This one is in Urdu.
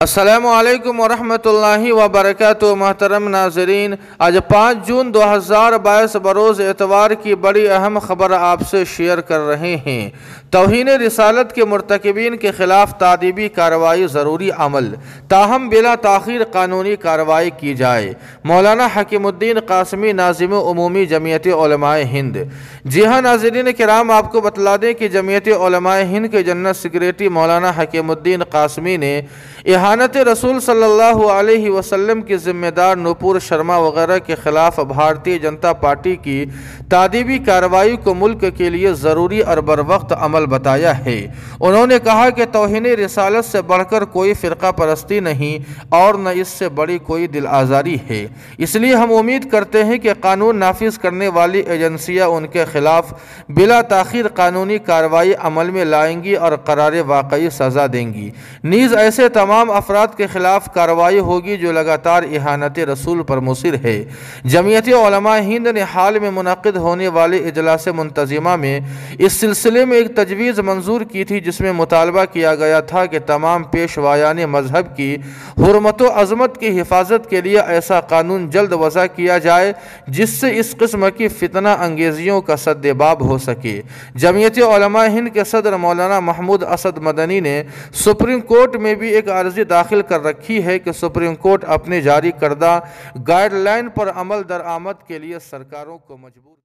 السلام علیکم ورحمۃ اللہ وبرکاتہ۔ محترم ناظرین، آج 5 جون 2022 بروز اتوار کی بڑی اہم خبر آپ سے شیئر کر رہے ہیں۔ توہین رسالت کے مرتکبین کے خلاف تادیبی کارروائی ضروری عمل، تاہم بلا تاخیر قانونی کارروائی کی جائے۔ مولانا حکیم الدین قاسمی، ناظم عمومی جمعیت علماء ہند۔ جی ہاں ناظرین کرام، آپ کو بتلا دیں کہ جمعیت علماء ہند کے جنرل سیکریٹری مولانا حکیم الدین قاسمی نے اہانت رسول صلی اللہ علیہ وسلم کی ذمہ دار نپور شرما وغیرہ کے خلاف بھارتیہ جنتا پارٹی کی تادیبی کارروائی کو ملک کے لیے ضروری اور بروقت عمل بتایا ہے۔ انہوں نے کہا کہ توہین رسالت سے بڑھ کر کوئی فرقہ پرستی نہیں اور نہ اس سے بڑی کوئی دل آزاری ہے، اس لیے ہم امید کرتے ہیں کہ قانون نافذ کرنے والی ایجنسیاں ان کے خلاف بلا تاخیر قانونی کارروائی عمل میں لائیں گی اور قرار واقعی سزا دیں گی۔ نیز ایسے تمام افراد کے خلاف کارروائی ہوگی جو لگاتار اہانت رسول پر مصر ہے۔ جمعیت علماء ہند نے حال میں منعقد ہونے والے اجلاس منتظمہ میں اس سلسلے میں ایک تجویز منظور کی تھی، جس میں مطالبہ کیا گیا تھا کہ تمام پیشوایان مذہب کی حرمت و عظمت کی حفاظت کے لیے ایسا قانون جلد وضع کیا جائے جس سے اس قسم کی فتنہ انگیزیوں کا سدباب ہو سکے۔ جمعیت علماء ہند کے صدر مولانا محمود اسد مدنی نے سپریم کورٹ میں بھی ایک عرضی داخل کر رکھی ہے کہ سپریم کورٹ اپنے جاری کردہ گائیڈ لائن پر عمل درآمد کے لیے سرکاروں کو مجبور